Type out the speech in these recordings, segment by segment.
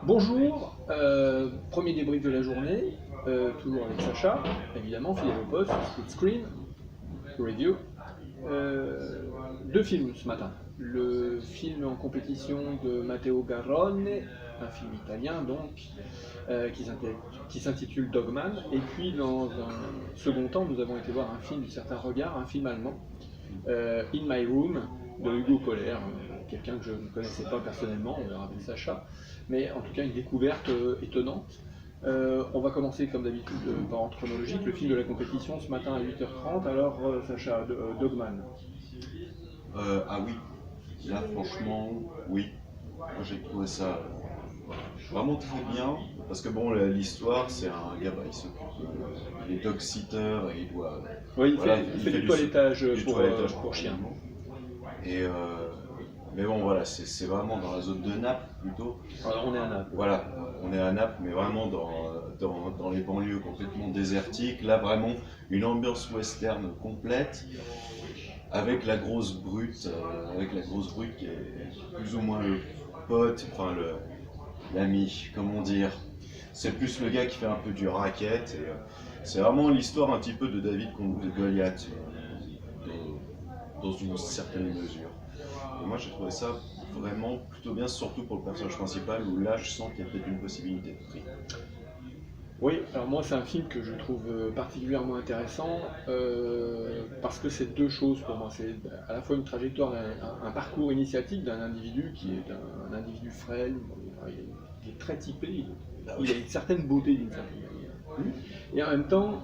Bonjour, premier débrief de la journée, toujours avec Sacha, évidemment, fidèle au poste, Split Screen, Review. Deux films ce matin. Le film en compétition de Matteo Garrone, un film italien donc, qui s'intitule Dogman. Et puis dans un second temps, nous avons été voir un film du certain regard, un film allemand, In My Room, de Hugo Kohler, quelqu'un que je ne connaissais pas personnellement, on verra avec Sacha, mais en tout cas une découverte étonnante. On va commencer comme d'habitude par ordre chronologique, le film de la compétition ce matin à 8h30, alors Sacha, Dogman. Ah oui, là franchement, oui. Moi j'ai trouvé ça vraiment très bien, parce que bon, l'histoire c'est un gars, il s'occupe, il est dog-sitter et il doit... Oui, voilà, il fait du toilettage toilettage pour chiens. Et mais bon voilà, c'est vraiment dans la zone de Naples plutôt. Alors, on est à Naples. Voilà, on est à Naples, mais vraiment dans les banlieues complètement désertiques. Là vraiment une ambiance western complète. Avec la grosse brute, qui est plus ou moins le pote, enfin l'ami, comment dire. C'est plus le gars qui fait un peu du racket. Et, c'est vraiment l'histoire un petit peu de David contre Goliath, dans une certaine mesure. Et moi j'ai trouvé ça vraiment plutôt bien, surtout pour le personnage principal, où là je sens qu'il y a peut-être une possibilité de prix. Oui, alors moi c'est un film que je trouve particulièrement intéressant parce que c'est deux choses pour moi. C'est à la fois une trajectoire, un parcours initiatique d'un individu qui est un individu frêle, il est très typé, il a une certaine beauté d'une certaine manière. Et en même temps,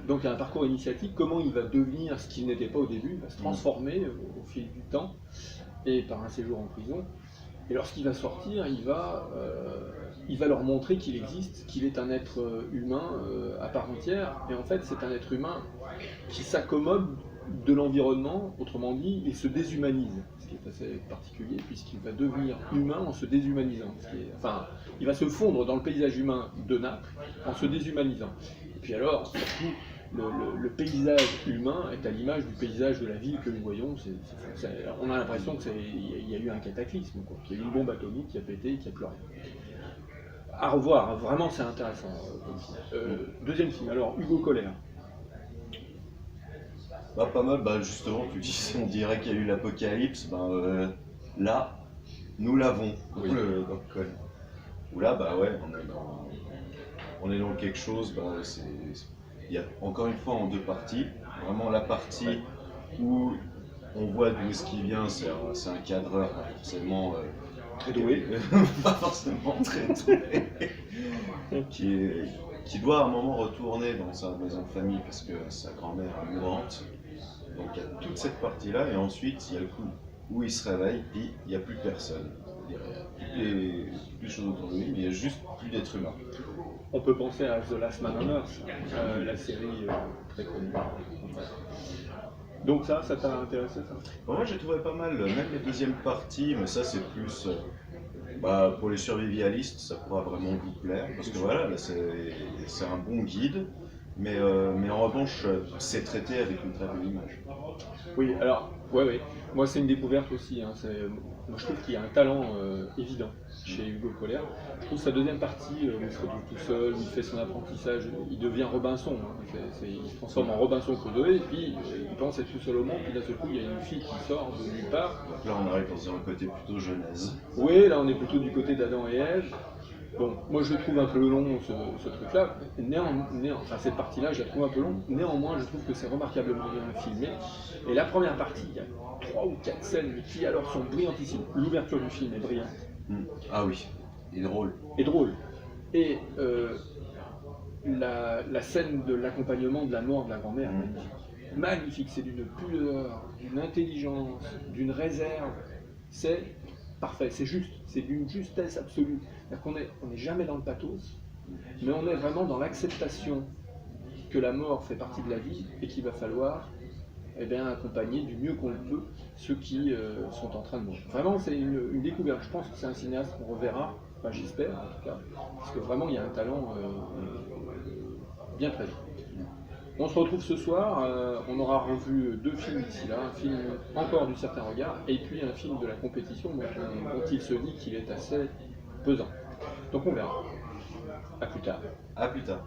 donc il y a un parcours initiatique, comment il va devenir ce qu'il n'était pas au début, il va se transformer au fil du temps et par un séjour en prison. Et lorsqu'il va sortir, il va leur montrer qu'il existe, qu'il est un être humain à part entière. Et en fait, c'est un être humain qui s'accommode de l'environnement, autrement dit, il se déshumanise. Ce qui est assez particulier, puisqu'il va devenir humain en se déshumanisant. Enfin, il va se fondre dans le paysage humain de Naples en se déshumanisant. Et puis alors, surtout, le paysage humain est à l'image du paysage de la ville que nous voyons. On a l'impression qu'il y a eu un cataclysme, qu'il y a eu une bombe atomique qui a pété et qu'il n'y a plus rien. À revoir, hein, vraiment c'est intéressant. Deuxième film, alors Hugo Kohler. Bah, pas mal, bah, justement, tu dis, on dirait qu'il y a eu l'apocalypse. Là, nous l'avons, Oui. dans le col. Où là, bah ouais, on est dans quelque chose, il y a encore une fois en deux parties. Vraiment la partie où on voit d'où est-ce qu'il vient, c'est un cadreur, pas forcément Très doué. pas forcément très doué, qui doit à un moment retourner dans sa maison de famille parce que sa grand-mère est mourante. Donc il y a toute cette partie-là, et ensuite il y a le coup où il se réveille, puis il n'y a plus personne. Il y a toutes les choses autour de lui, mais il n'y a juste plus d'être humain. On peut penser à The Last Man on Earth, la série très connue. Donc ça t'a intéressé ça? Bon, moi j'ai trouvé pas mal, même les deuxièmes parties, mais ça c'est plus pour les survivalistes, ça pourra vraiment vous plaire, parce que voilà, là, c'est un bon guide, mais en revanche c'est traité avec une très belle image. Oui, alors, ouais. Moi, c'est une découverte aussi. Hein. Moi, je trouve qu'il y a un talent évident chez Hugo Kohler. Je trouve sa deuxième partie, où il se retrouve tout seul, où il fait son apprentissage, il devient Robinson. Hein. Il se transforme en Robinson Crusoe, et puis il pense être tout seul au monde, puis d'un seul coup, il y a une fille qui sort de nulle part. Donc là on arrive dans un côté plutôt genèse. Oui, là, on est plutôt du côté d'Adam et Ève. Bon, moi je trouve un peu long ce truc-là. Enfin, cette partie-là, je la trouve un peu longue. Néanmoins, je trouve que c'est remarquablement bien filmé. Et la première partie, il y a 3 ou 4 scènes qui alors sont brillantissimes. L'ouverture du film est brillante. Ah oui, il est drôle. Et drôle. Et la scène de l'accompagnement de la mort de la grand-mère est magnifique. Magnifique, c'est d'une pudeur, d'une intelligence, d'une réserve. C'est parfait, c'est juste, c'est d'une justesse absolue. On n'est jamais dans le pathos, mais on est vraiment dans l'acceptation que la mort fait partie de la vie et qu'il va falloir accompagner du mieux qu'on le peut ceux qui sont en train de mourir. Vraiment, c'est une découverte. Je pense que c'est un cinéaste qu'on reverra, enfin, j'espère en tout cas, parce que vraiment il y a un talent bien présent. On se retrouve ce soir, on aura revu 2 films d'ici là, un film encore du certain regard, et puis un film de la compétition dont il se dit qu'il est assez pesant. Donc on verra. À plus tard. À plus tard.